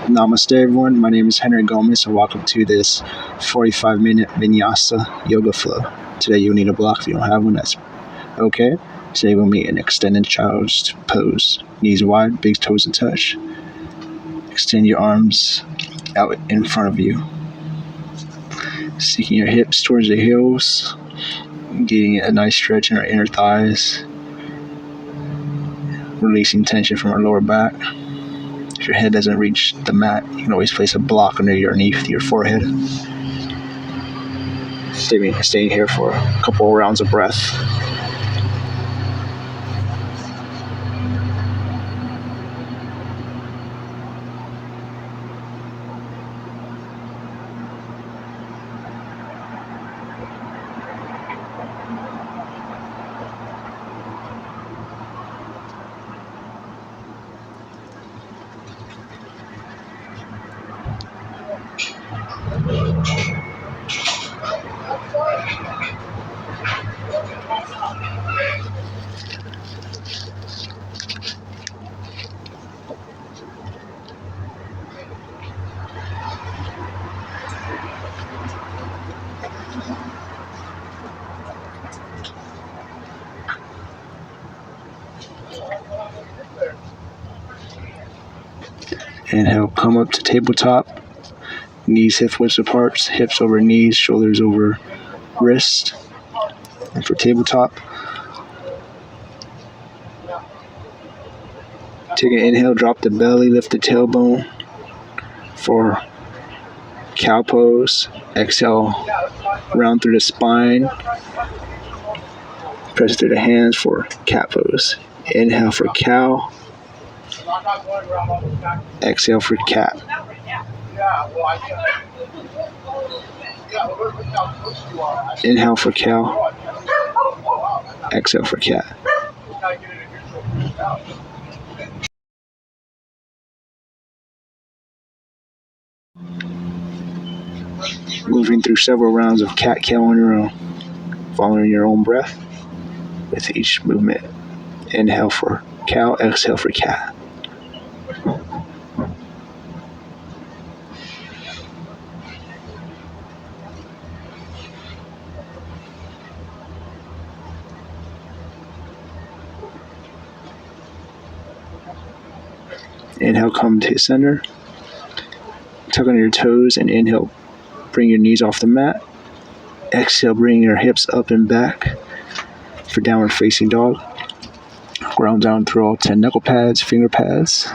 Namaste, everyone. My name is Henry Gomez, and welcome to this 45-minute Vinyasa yoga flow. Today, you'll need a block. If you don't have one, that's okay. Today, we'll meet an extended child's pose. Knees wide, big toes in touch. Extend your arms out in front of you. Sinking your hips towards the heels. Getting a nice stretch in our inner thighs. Releasing tension from our lower back. If your head doesn't reach the mat, you can always place a block underneath your forehead. Staying here for a couple rounds of breath. Inhale, come up to tabletop. Knees hip width apart, hips over knees, shoulders over wrist. And for tabletop, take an inhale, drop the belly, lift the tailbone. For cow pose, exhale, round through the spine. Press through the hands for cat pose. Inhale for cow. Exhale for cat. Inhale for cow. Exhale for cat. Moving through several rounds of cat-cow on your own, following your own breath with each movement. Inhale for cow, exhale for cat. Inhale, come to center. Tuck under your toes and inhale, bring your knees off the mat. Exhale, bring your hips up and back for downward facing dog. Ground down through all 10 knuckle pads, finger pads.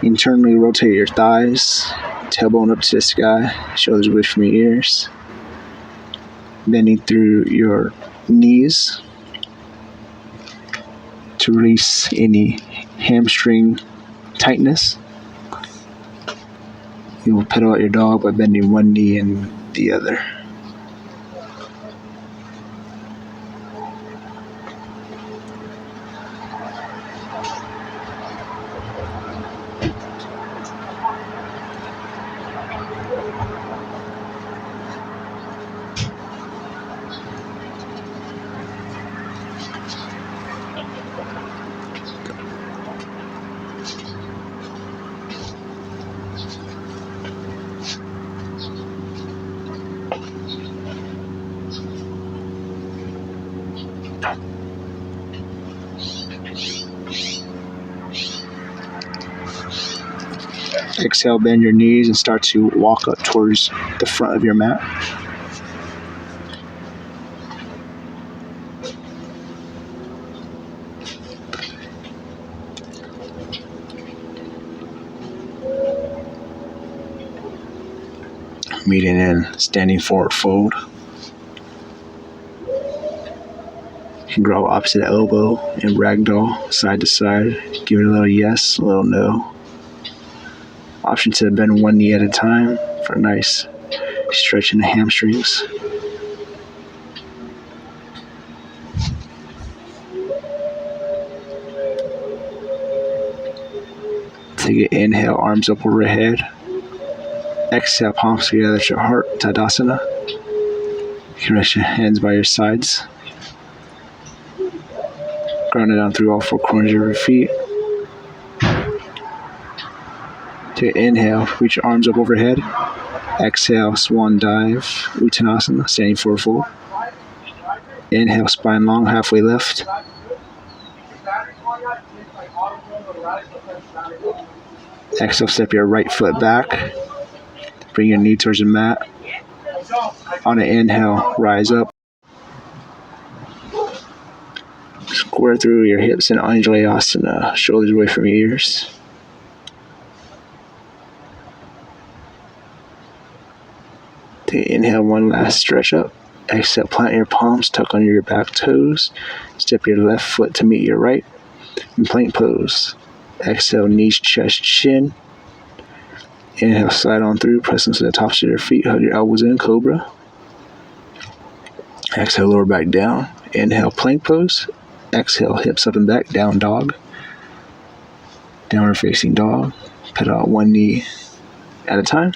Internally rotate your thighs, tailbone up to the sky, shoulders away from your ears. Bending through your knees to release any hamstring tightness. You will pedal out your dog by bending one knee and the other. Exhale, bend your knees and start to walk up towards the front of your mat. Meeting in standing forward fold. You can draw opposite elbow and ragdoll side to side. Give it a little yes, a little no. Option to bend one knee at a time for a nice stretch in the hamstrings. Take an inhale, arms up overhead. Exhale, palms together at your heart, Tadasana. You can rest your hands by your sides. Ground it down through all four corners of your feet. Take an inhale, reach your arms up overhead. Exhale, swan dive, Uttanasana, standing forward fold. Inhale, spine long, halfway lift. Exhale, step your right foot back. Bring your knee towards the mat. On an inhale, rise up. Square through your hips in Anjalayasana, shoulders away from your ears. Take inhale, one last stretch up. Exhale, plant your palms, tuck under your back toes. Step your left foot to meet your right in plank pose. Exhale, knees, chest, chin. Inhale, slide on through, press into the tops of your feet, hug your elbows in, cobra. Exhale, lower back down. Inhale, plank pose. Exhale, hips up and back, down dog. Downward facing dog. Pedal out one knee at a time.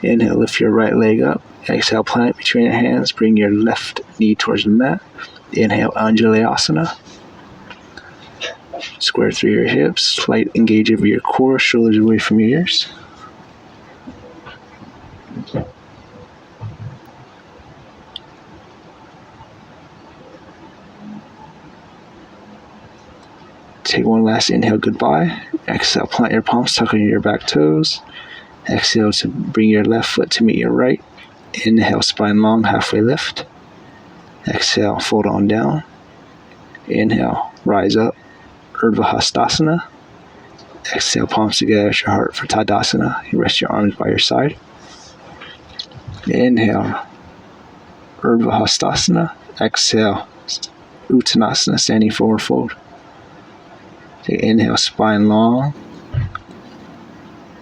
Inhale, lift your right leg up. Exhale, plant it between your hands. Bring your left knee towards the mat. Inhale, Anjalayasana. Square through your hips. Slight engage over your core. Shoulders away from your ears. Take one last inhale, goodbye. Exhale, plant your palms, tuck under your back toes. Exhale to bring your left foot to meet your right. Inhale, spine long, halfway lift. Exhale, fold on down. Inhale, rise up, Urdhva Hastasana. Exhale, palms together at your heart for Tadasana. You rest your arms by your side. Inhale, Urdhva Hastasana. Exhale, Uttanasana, standing forward fold. Take inhale, spine long.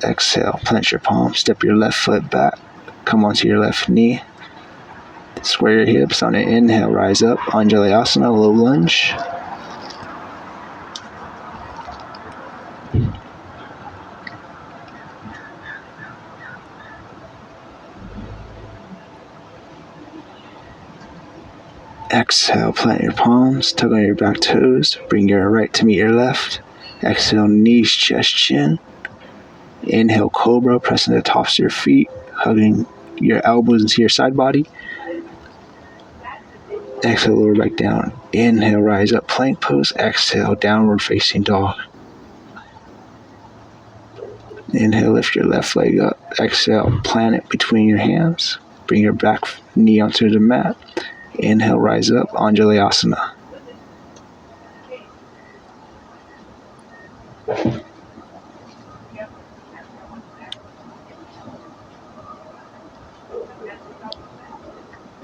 Exhale, plant your palms, step your left foot back. Come onto your left knee. Square your hips. On an inhale, rise up, Anjalayasana, low lunge. Exhale, plant your palms, tug on your back toes, bring your right to meet your left. Exhale, knees, chest, chin. Inhale, cobra, pressing the tops of your feet, hugging your elbows into your side body. Exhale, lower back down. Inhale, rise up, plank pose. Exhale, downward facing dog. Inhale, lift your left leg up. Exhale, plant it between your hands. Bring your back knee onto the mat. Inhale, rise up, Anjalayasana.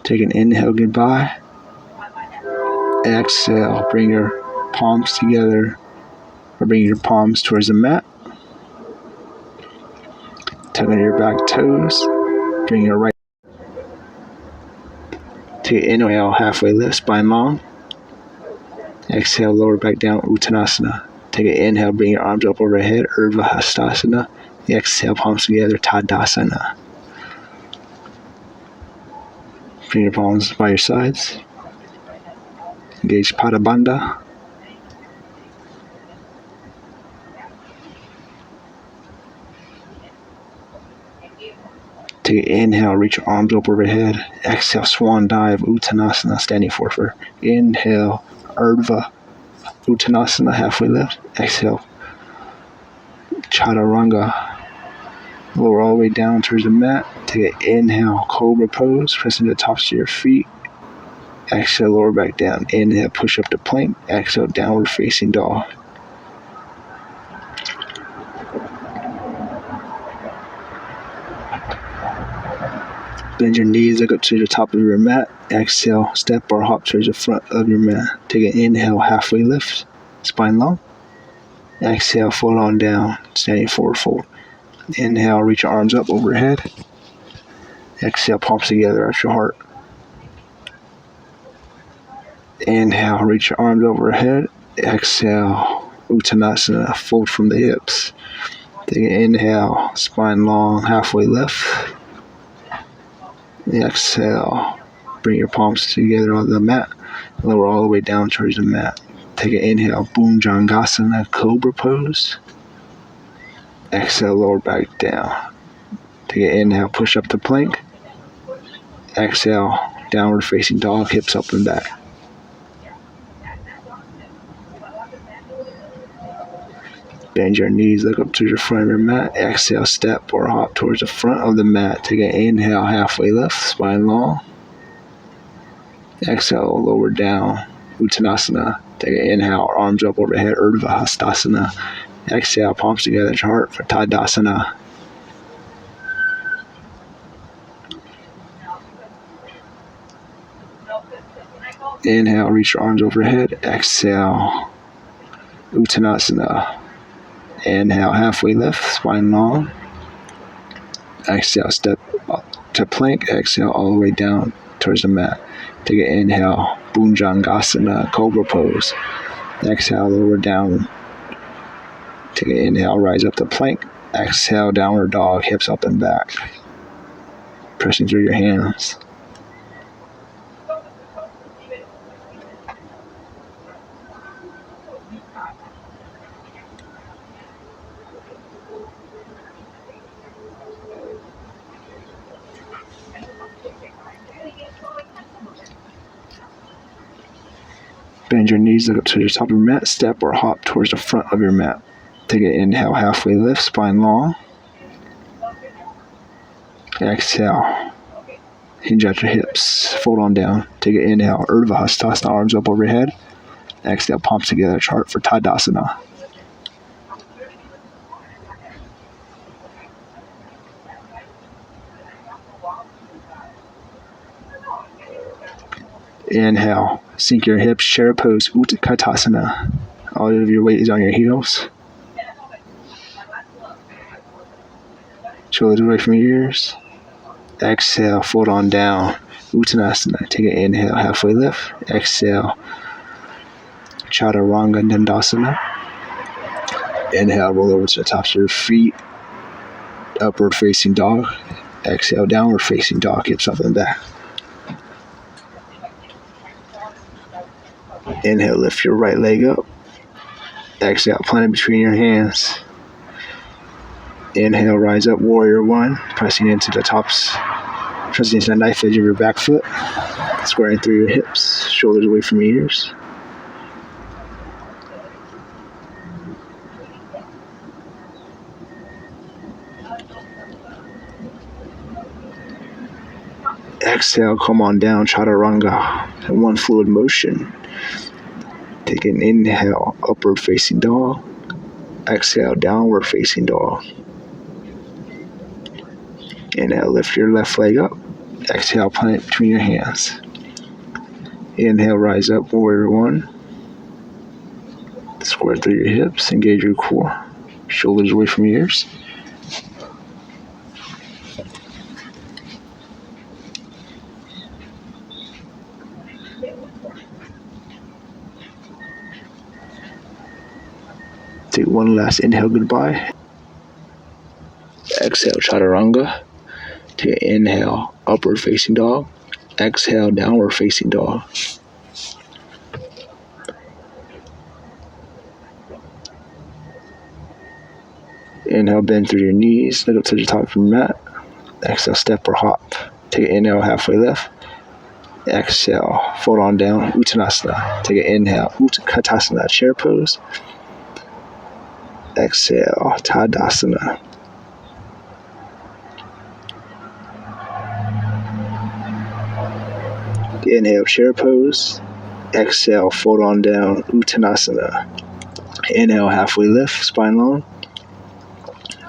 Take an inhale, goodbye. Exhale, bring your palms together, or bring your palms towards the mat. Tug on your back toes. Bring your right. Take an inhale, halfway lift, spine long. Exhale, lower back down, Uttanasana. Take an inhale, bring your arms up overhead, Urdhva Hastasana. Exhale, palms together, Tadasana. Bring your palms by your sides. Engage Pada Bandha. Take an inhale, reach your arms up overhead. Exhale, swan dive, Uttanasana, standing forward. Inhale, Urdhva Uttanasana, halfway lift. Exhale, Chaturanga. Lower all the way down towards the mat. Take an inhale, cobra pose, pressing the tops of your feet. Exhale, lower back down. Inhale, push up to plank. Exhale, downward facing dog. Bend your knees, look up to the top of your mat. Exhale, step or hop towards the front of your mat. Take an inhale, halfway lift, spine long. Exhale, fold on down, standing forward fold. Inhale, reach your arms up overhead. Exhale, palms together at your heart. Inhale, reach your arms overhead. Exhale, Uttanasana, fold from the hips. Take an inhale, spine long, halfway lift. Exhale, bring your palms together on the mat. Lower all the way down towards the mat. Take an inhale, Bhujangasana, cobra pose. Exhale, lower back down. Take an inhale, push up to plank. Exhale, downward facing dog, hips up and back. Bend your knees, look up to the front of your mat. Exhale, step or hop towards the front of the mat. Take an inhale, halfway lift, spine long. Exhale, lower down, Uttanasana. Take an inhale, arms up overhead, Urdhva Hastasana. Exhale, palms together, heart for Tadasana. Inhale, reach your arms overhead. Exhale, Uttanasana. Inhale, halfway lift, spine long. Exhale, step up to plank. Exhale, all the way down towards the mat. Take an inhale, Bhujangasana, Cobra pose. Exhale, lower down. Take an inhale, rise up to plank. Exhale, downward dog, hips up and back. Pressing through your hands. Bend your knees, look up to the top of your mat. Step or hop towards the front of your mat. Take an inhale, halfway lift, spine long. Exhale, hinge at your hips, fold on down. Take an inhale, Urdhva Hastasana, arms up overhead. Exhale, palms together, chart for Tadasana. Inhale, sink your hips, chair pose, Utkatasana. All of your weight is on your heels. Shoulders away from your ears. Exhale, fold on down, Uttanasana. Take an inhale, halfway lift. Exhale, Chaturanga Dandasana. Inhale, roll over to the tops of your feet. Upward facing dog. Exhale, downward facing dog, hips up and back. Inhale, lift your right leg up. Exhale, plant it between your hands. Inhale, rise up, warrior one, pressing into the tops, pressing into the knife edge of your back foot, squaring through your hips, shoulders away from your ears. Exhale, come on down, Chaturanga, in one fluid motion. Take an inhale, upward facing dog. Exhale, downward facing dog. Inhale, lift your left leg up. Exhale, plant it between your hands. Inhale, rise up, warrior one. Square through your hips, engage your core. Shoulders away from your ears. Take one last inhale, goodbye. Exhale, Chaturanga. Take an inhale, upward facing dog. Exhale, downward facing dog. Inhale, bend through your knees, look up to the top of your mat. Exhale, step or hop. Take an inhale, halfway lift. Exhale, fold on down, Uttanasana. Take an inhale, Utkatasana, chair pose. Exhale, Tadasana. Inhale, chair pose. Exhale, fold on down, Uttanasana. Inhale, halfway lift, spine long.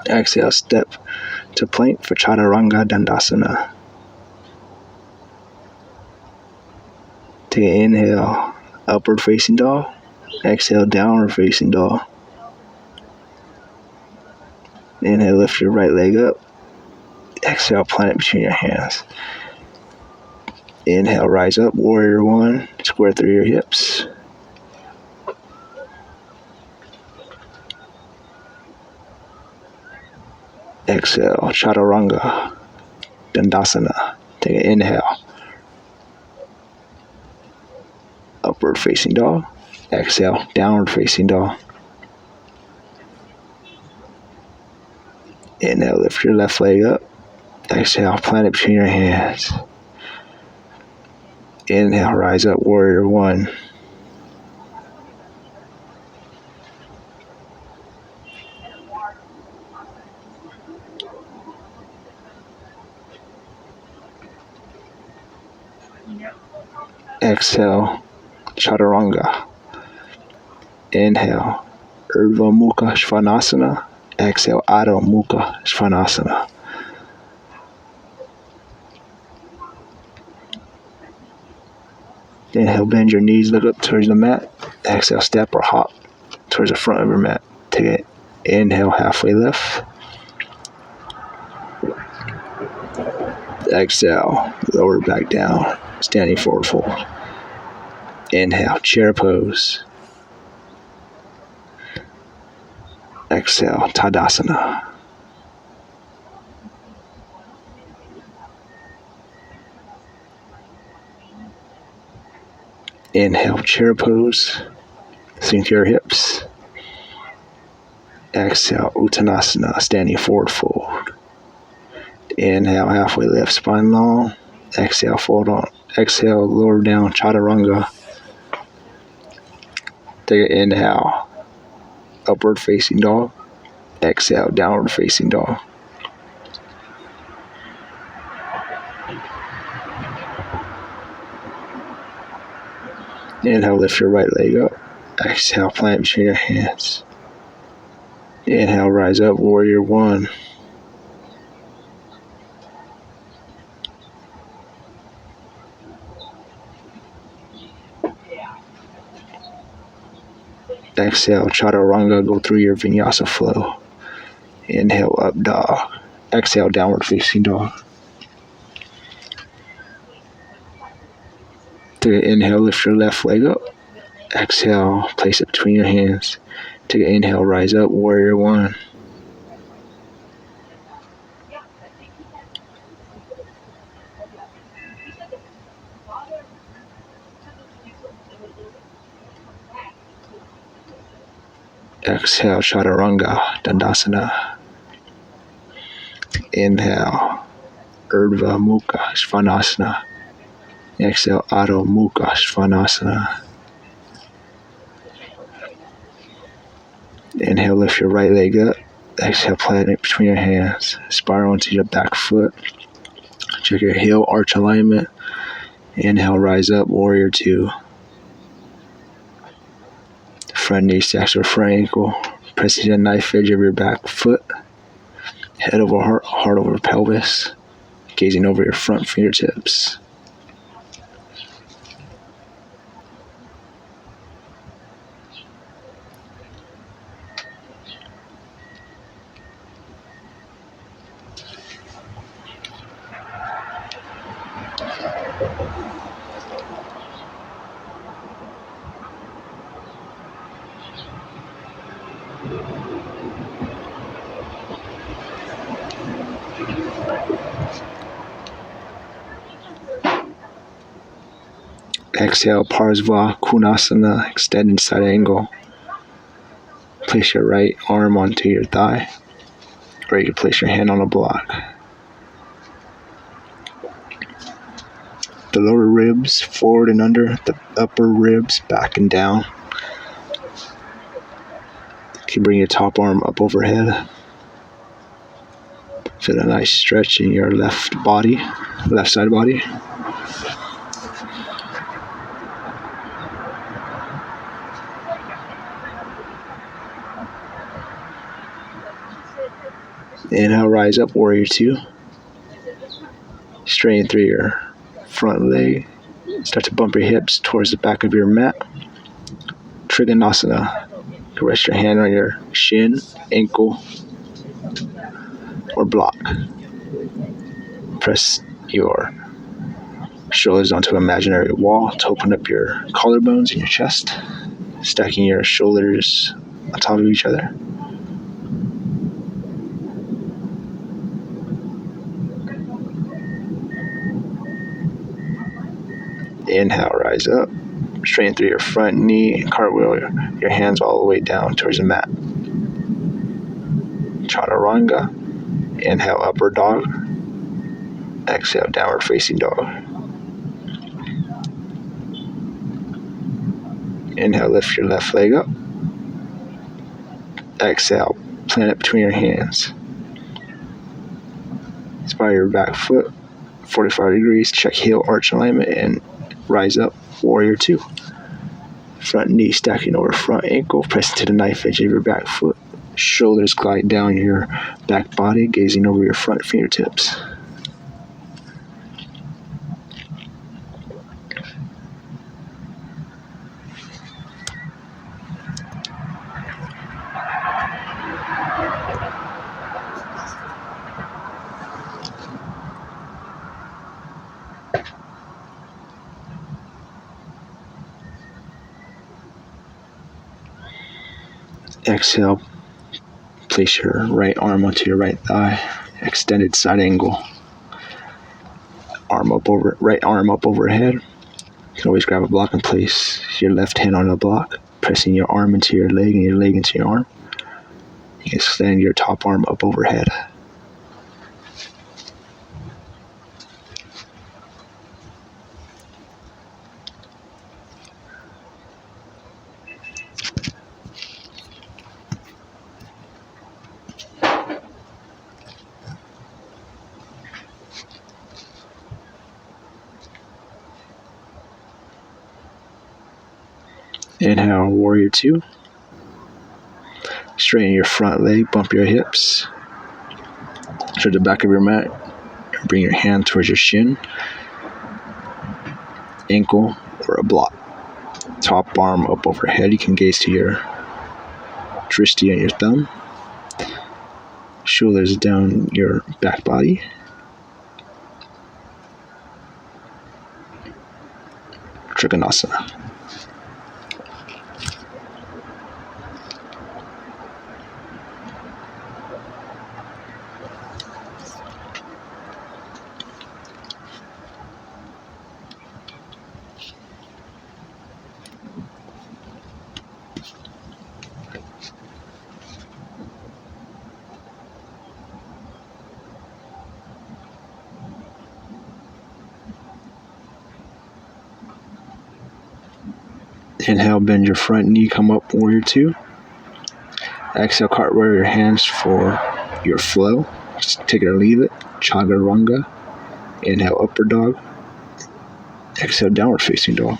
Exhale, step to plank for Chaturanga Dandasana. Take an inhale, upward facing dog. Exhale, downward facing dog. Inhale, lift your right leg up. Exhale, plant it between your hands. Inhale, rise up, warrior one, square through your hips. Exhale, Chaturanga Dandasana. Take an inhale. Upward facing dog. Exhale, downward facing dog. Inhale, lift your left leg up. Exhale, plant it between your hands. Inhale, rise up, warrior one. Exhale, chaturanga. Inhale, Urdhva Mukha Svanasana. Exhale, Adho Mukha Svanasana. Inhale, bend your knees, look up towards the mat. Exhale, step or hop towards the front of your mat. Take it. Inhale, halfway lift. Exhale, lower back down, standing forward fold. Inhale, chair pose. Exhale, Tadasana. Inhale, chair pose. Sink your hips. Exhale, Uttanasana, standing forward fold. Inhale, halfway lift, spine long. Exhale, fold on. Exhale, lower down, chaturanga. Take an inhale, upward facing dog. Exhale, downward facing dog. Inhale, lift your right leg up. Exhale, plant between your hands. Inhale, rise up, warrior one. Exhale, chaturanga, go through your vinyasa flow. Inhale, up dog. Exhale, downward facing dog. Take an inhale, lift your left leg up. Exhale, place it between your hands. Take an inhale, rise up, warrior one. Exhale, chaturanga, dandasana. Inhale, Urdhva Mukha Svanasana. Exhale, Adho Mukha Svanasana. Inhale, lift your right leg up. Exhale, plant it between your hands. Spiral into your back foot. Check your heel arch alignment. Inhale, rise up, warrior two. Front knee stacks your front ankle. Pressing the knife edge of your back foot. Head over heart, heart over pelvis. Gazing over your front fingertips. Exhale, Parsva Konasana, extended side angle. Place your right arm onto your thigh, or you can place your hand on a block. The lower ribs forward and under, the upper ribs back and down. You can bring your top arm up overhead. Feel a nice stretch in your left side body. Inhale, rise up, warrior two. Straighten through your front leg. Start to bump your hips towards the back of your mat. Trikonasana. You can rest your hand on your shin, ankle, or block. Press your shoulders onto an imaginary wall to open up your collarbones in your chest, stacking your shoulders on top of each other. Inhale, rise up. Straighten through your front knee and cartwheel your hands all the way down towards the mat. Chaturanga. Inhale, upward dog. Exhale, downward facing dog. Inhale, lift your left leg up. Exhale, plant it between your hands. Spire your back foot 45 degrees. Check heel arch alignment and rise up. Warrior 2. Front knee stacking over front ankle. Press to the knife edge of your back foot. Shoulders glide down your back body, gazing over your front fingertips. Exhale, place your right arm onto your right thigh, extended side angle. Right arm up overhead. You can always grab a block and place your left hand on the block, pressing your arm into your leg and your leg into your arm. You can extend your top arm up overhead. Inhale, warrior 2. Straighten your front leg, bump your hips. To the back of your mat. Bring your hand towards your shin, ankle, or a block. Top arm up overhead. You can gaze to your wristy and your thumb. Shoulders down your back body. Trikonasana. Inhale, bend your front knee, come up, warrior 2. Exhale, cartwheel your hands for your flow. Just take it or leave it. Chaturanga. Inhale, upward dog. Exhale, downward facing dog.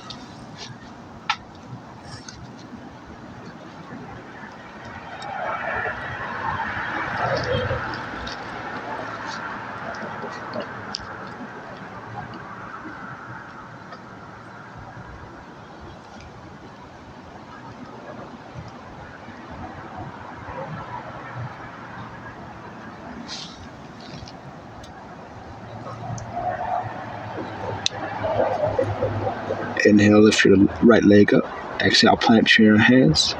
Inhale, lift your right leg up. Exhale, plant between your hands.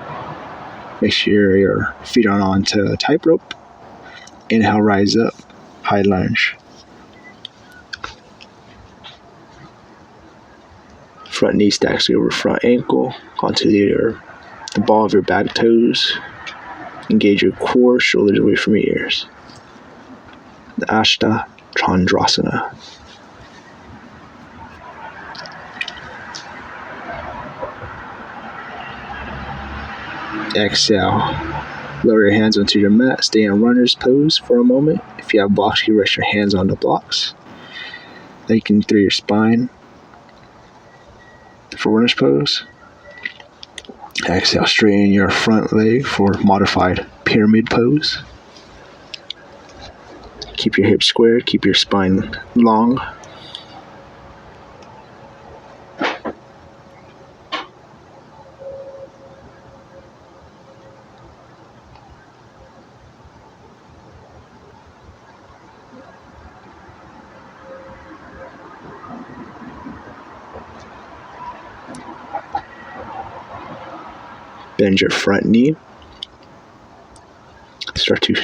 Make sure your feet are onto a tightrope. Inhale, rise up, high lunge. Front knee stacks over front ankle onto the ball of your back toes. Engage your core, shoulders away from your ears. The Ashta Chandrasana. Exhale. Lower your hands onto your mat. Stay in runner's pose for a moment. If you have blocks, you rest your hands on the blocks. Lengthen through your spine for runner's pose. Exhale, straighten your front leg for modified pyramid pose. Keep your hips squared. Keep your spine long. Bend your front knee. Start to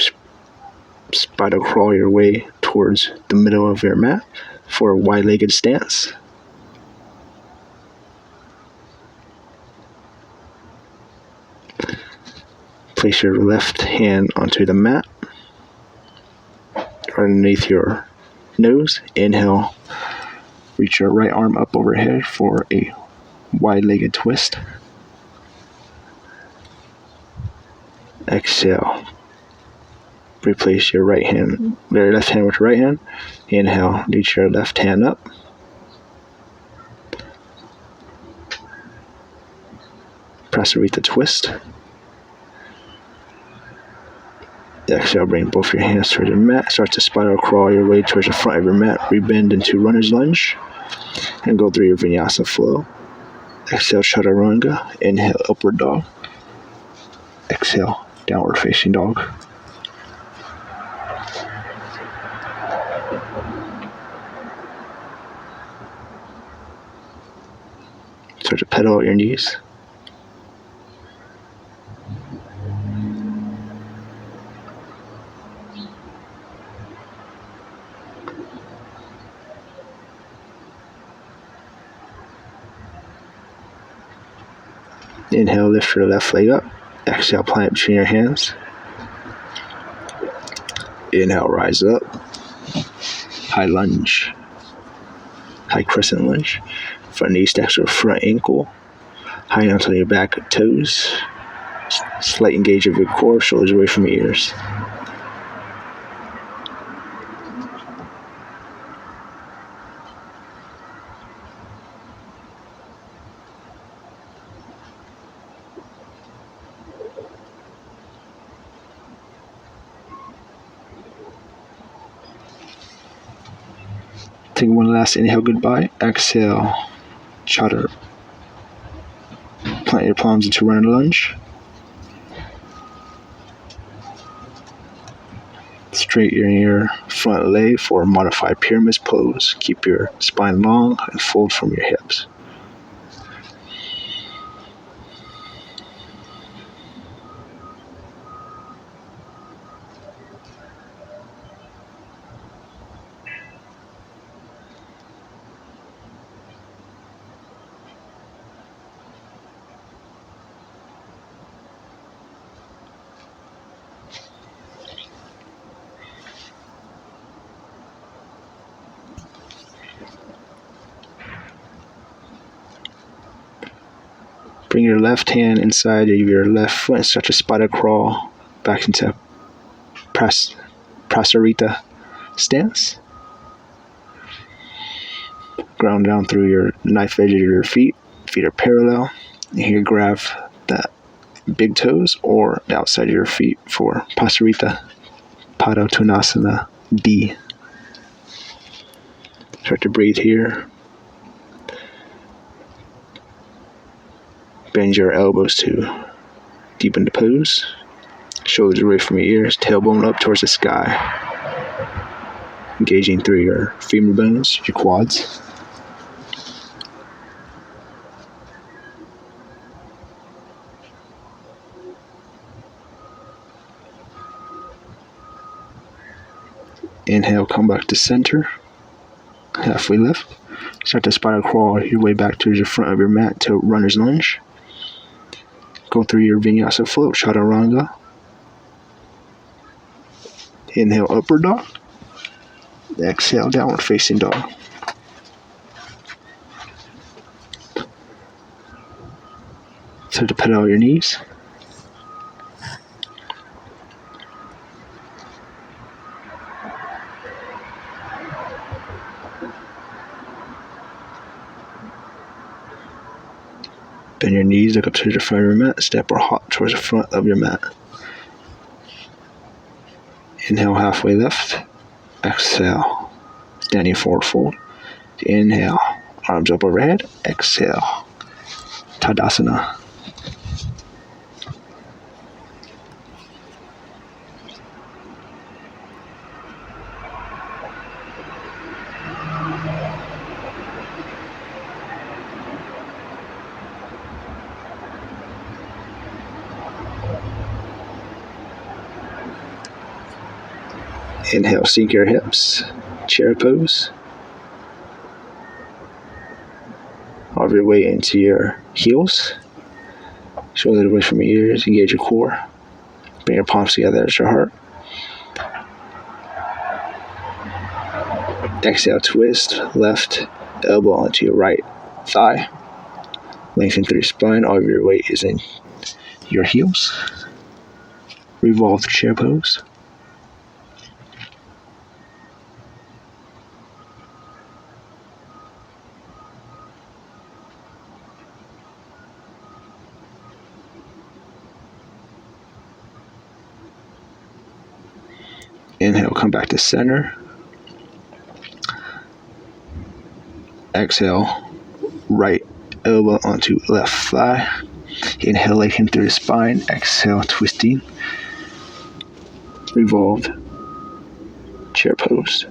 spider crawl your way towards the middle of your mat for a wide-legged stance. Place your left hand onto the mat. underneath your nose. Inhale, reach your right arm up overhead for a wide-legged twist. Exhale, replace your left hand with your right hand. Inhale, reach your left hand up. Prasarita twist. Exhale, bring both your hands towards your mat. Start to spiral crawl your way towards the front of your mat. Rebend into runner's lunge and go through your Vinyasa flow. Exhale, Chaturanga. Inhale, upward dog. Exhale, downward facing dog. Start to pedal at your knees. Inhale, lift your left leg up. Exhale, plant it between your hands. Inhale, rise up. High lunge. High crescent lunge. Front knee stacks your front ankle. High onto your back toes. Slight engage of your core, shoulders away from your ears. Take one last inhale, goodbye. Exhale, chatur. Plant your palms into runner lunge. Straighten your front leg for a modified pyramid pose. Keep your spine long and fold from your hips. Bring your left hand inside of your left foot and start to spider crawl back into Prasarita stance. Ground down through your knife edge of your feet. Feet are parallel. And here, grab the big toes or the outside of your feet for Prasarita Padottanasana D. Start to breathe here. Bend your elbows to deepen the pose. Shoulders away from your ears. Tailbone up towards the sky. Engaging through your femur bones, your quads. Inhale, come back to center. Halfway lift. Start to spiral crawl your way back towards the front of your mat to runner's lunge. Go through your Vinyasa flow, Chaturanga. Inhale, upward dog. Exhale, downward facing dog. Start to pedal your knees. Bend your knees, look up towards the front of your mat. Step or hop towards the front of your mat. Inhale, halfway lift. Exhale, standing forward fold. Inhale, arms up overhead. Exhale, Tadasana. Inhale, sink your hips, chair pose. Carve your way into your heels. Shoulders away from your ears, engage your core. Bring your palms together at your heart. Exhale, twist left elbow onto your right thigh. Lengthen through your spine. All of your weight is in your heels. Revolve the chair pose. Inhale, come back to center. Exhale, right elbow onto left thigh. Inhale, lengthen through the spine. Exhale, twisting. Revolved chair pose.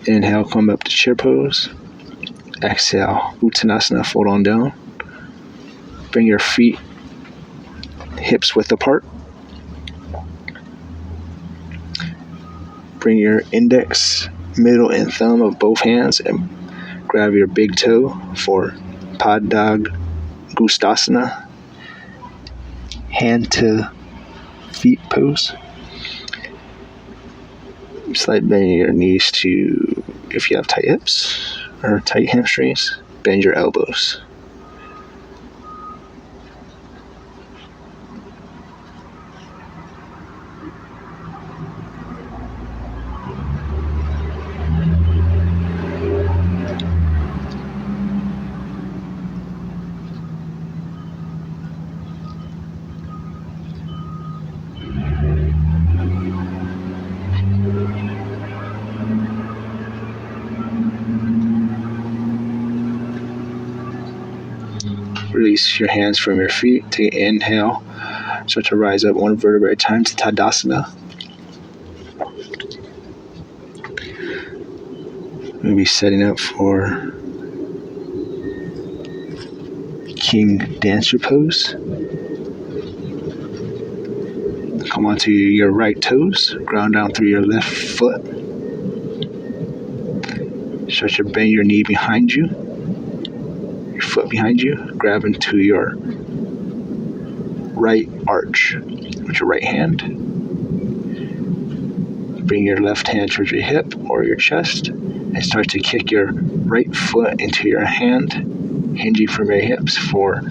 Inhale, come up to chair pose. Exhale, Uttanasana, fold on down. Bring your feet hips width apart. Bring your index, middle, and thumb of both hands and grab your big toe for Padangusthasana, hand to feet pose. Slight bend your knees to, if you have tight hips or tight hamstrings, bend your elbows. Release your hands from your feet. Take an inhale. Start to rise up one vertebrae at a time to Tadasana. Maybe setting up for King Dancer pose. Come onto your right toes. Ground down through your left foot. Start to bend your knee behind you. Your foot behind you. Grab into your right arch with your right hand. Bring your left hand towards your hip or your chest and start to kick your right foot into your hand, hinging from your hips for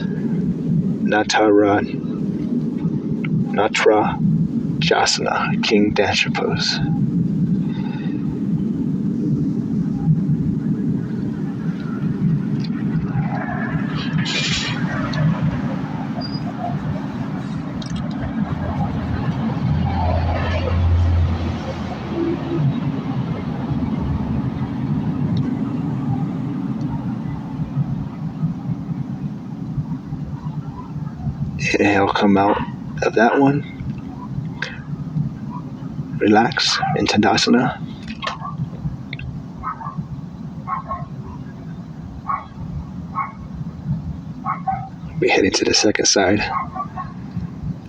Natarajasana, King Dancer pose. Inhale, come out of that one. Relax in Tadasana. We're heading to the second side.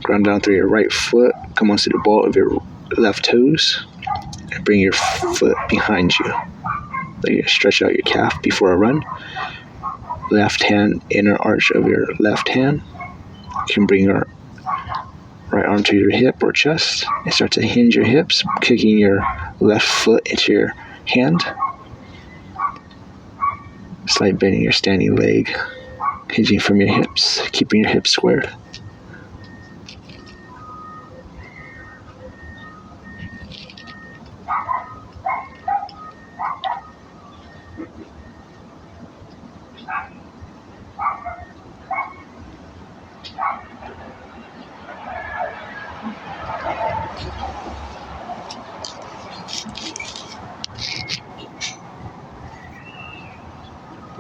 Ground down through your right foot. Come onto the ball of your left toes. And bring your foot behind you. Let you stretch out your calf before a run. Left hand, inner arch of your left hand. You can bring your right arm to your hip or chest and start to hinge your hips, kicking your left foot into your hand. Slight bending your standing leg, hinging from your hips, keeping your hips squared.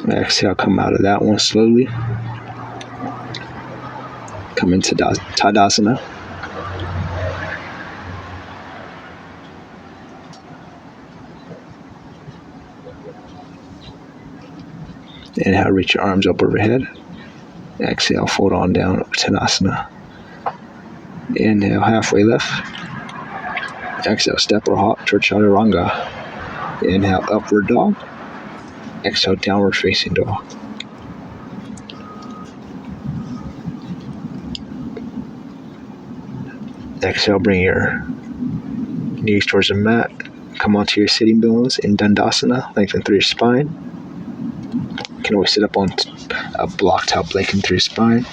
Exhale, come out of that one slowly. Come into Tadasana. Inhale, reach your arms up overhead. Exhale, fold on down, Uttanasana. Inhale, halfway lift. Exhale, step or hop toward chaturanga. Inhale, upward dog. Exhale, downward facing dog. Exhale, bring your knees towards the mat. Come onto your sitting bones in Dandasana. Lengthen through your spine. You can always sit up on a block to help lengthen through your spine.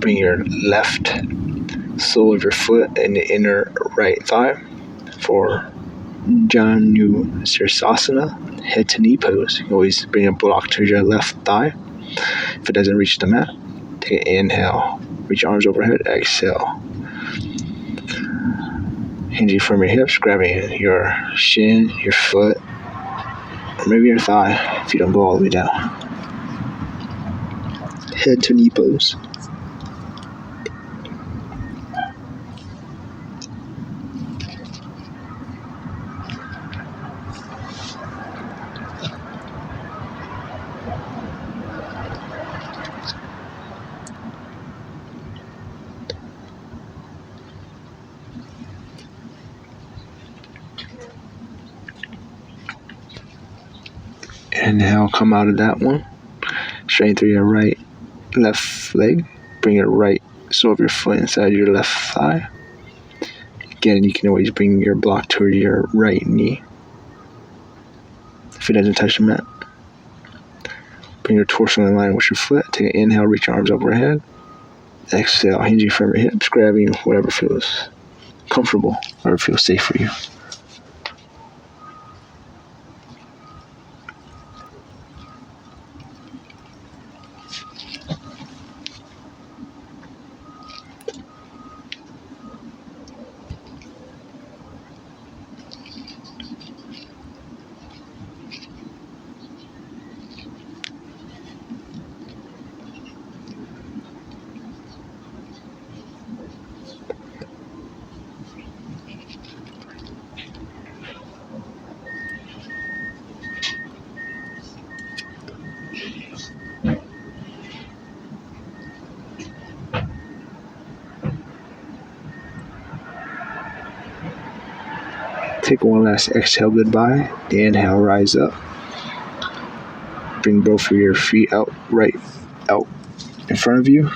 Bring your left sole of your foot in the inner right thigh for Janu Sirsasana, head to knee pose. You can always bring a block to your left thigh. If it doesn't reach the mat, take an inhale, reach your arms overhead, exhale. Hinging from your hips, grabbing your shin, your foot, or maybe your thigh if you don't go all the way down. Head to knee pose. Inhale, come out of that one. Straighten through your left leg. Bring your right sole of your foot inside your left thigh. Again, you can always bring your block toward your right knee if it doesn't touch the mat. Bring your torso in line with your foot. Take an inhale, reach your arms overhead. Exhale, hinging from your hips, grabbing whatever feels comfortable, whatever feels safe for you. Take one last exhale goodbye. Inhale, rise up. Bring both of your feet out in front of you.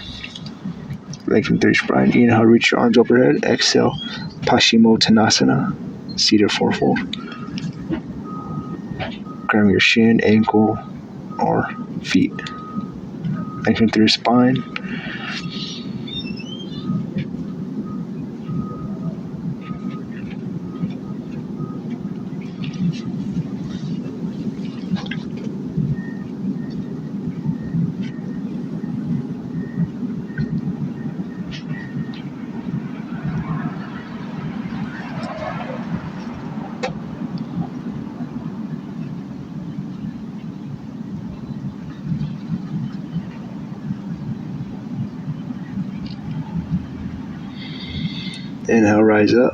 Lengthen through your spine. Inhale, reach your arms overhead. Exhale, Paschimottanasana, seated fourfold. Grab your shin, ankle, or feet. Lengthen through your spine. Inhale, rise up.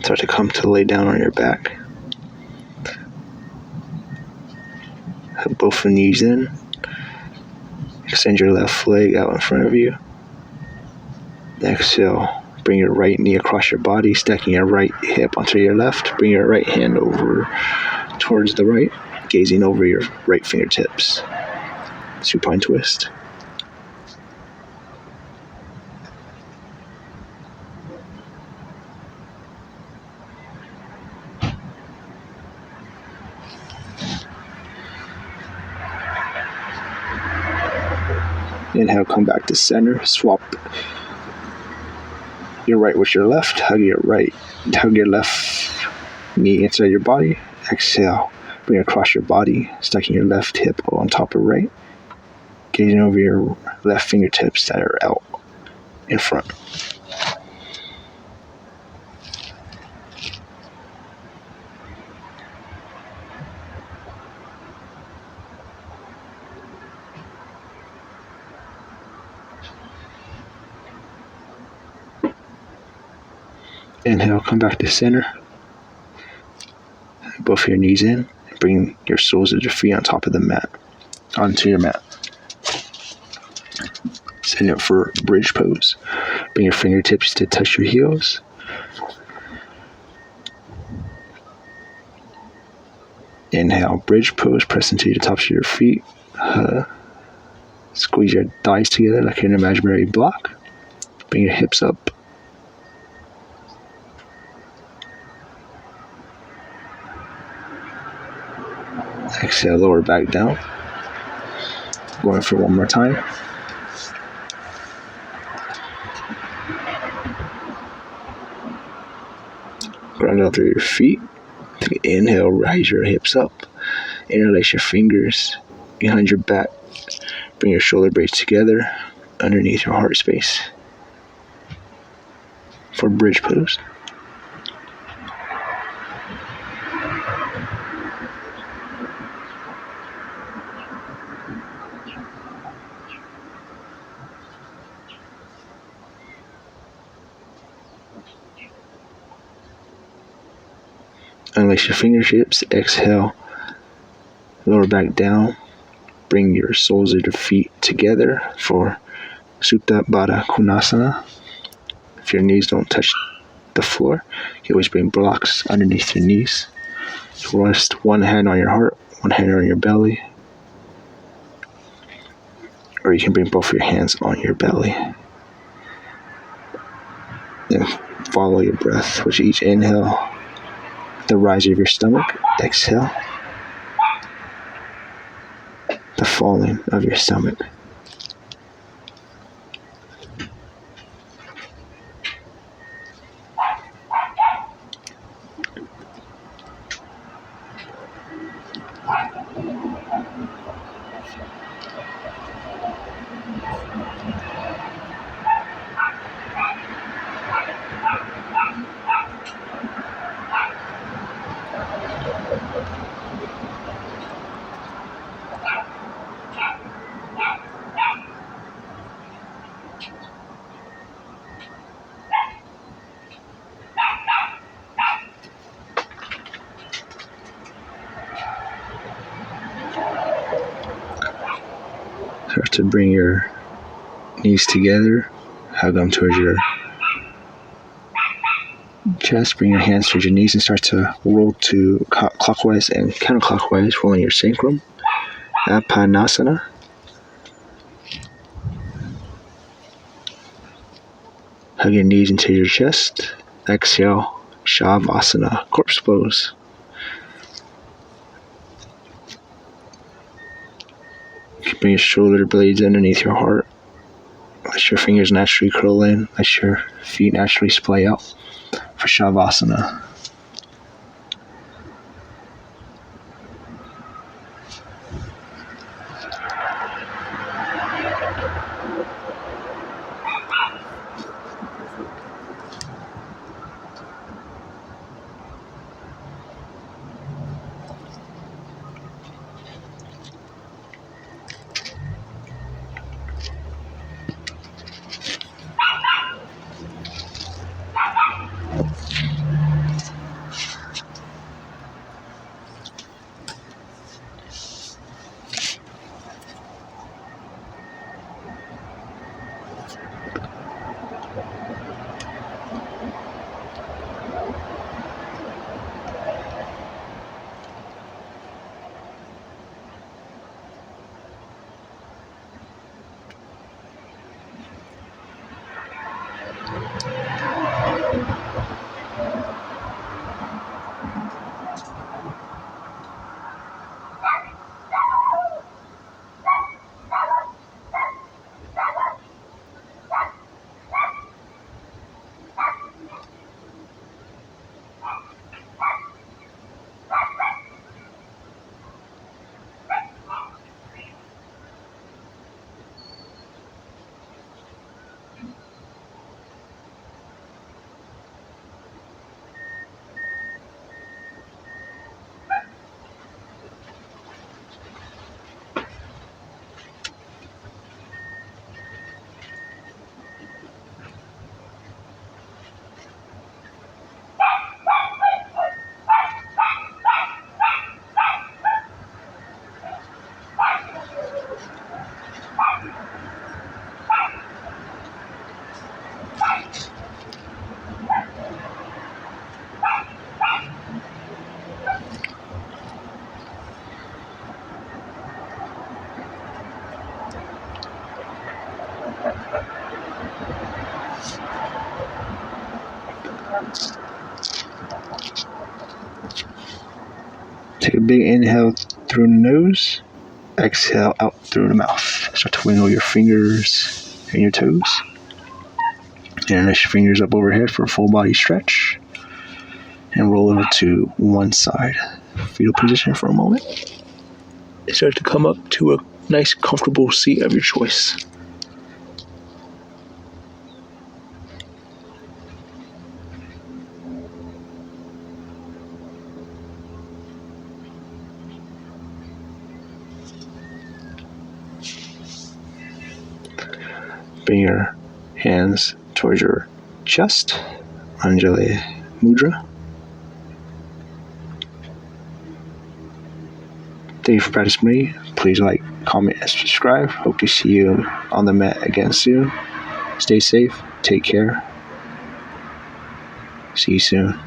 Start to come to lay down on your back. Hug both the knees in. Extend your left leg out in front of you. Exhale, bring your right knee across your body, stacking your right hip onto your left. Bring your right hand over towards the right, gazing over your right fingertips. Supine twist. Inhale, come back to center. Swap your right with your left. Hug your left knee inside your body. Exhale, bring it across your body, stacking your left hip on top of right. Gazing over your left fingertips that are out in front. Inhale, come back to center. both your knees in and bring your soles of your feet on top of the mat, onto your mat. Setting up for bridge pose. Bring your fingertips to touch your heels. Inhale, bridge pose, press into the tops of your feet. Squeeze your thighs together like an imaginary block. Bring your hips up. Exhale, lower back down. Going for one more time. Ground out through your feet. Inhale, rise your hips up. Interlace your fingers behind your back. Bring your shoulder blades together underneath your heart space for bridge pose. Unlace your fingertips. Exhale, lower back down. Bring your soles of your feet together for Supta Baddha Konasana. If your knees don't touch the floor, you always bring blocks underneath your knees. So rest one hand on your heart, one hand on your belly. Or you can bring both your hands on your belly. Then follow your breath with each inhale. The rise of your stomach. Exhale. The falling of your stomach. Start to bring your knees together. Hug them towards your chest. Bring your hands towards your knees and start to roll to clockwise and counterclockwise, rolling your sacrum. Apanasana. Hug your knees into your chest. Exhale, Shavasana, corpse pose. Bring your shoulder blades underneath your heart. Let your fingers naturally curl in. Let your feet naturally splay out for Shavasana. Take a big inhale through the nose. Exhale out through the mouth. Start to wiggle your fingers and your toes. And lift your fingers up overhead for a full body stretch. And roll over to one side. Fetal position for a moment. And start to come up to a nice comfortable seat of your choice. Bring your hands towards your chest, Anjali Mudra. Thank you for practicing with me. Please like, comment, and subscribe. Hope to see you on the mat again soon. Stay safe. Take care. See you soon.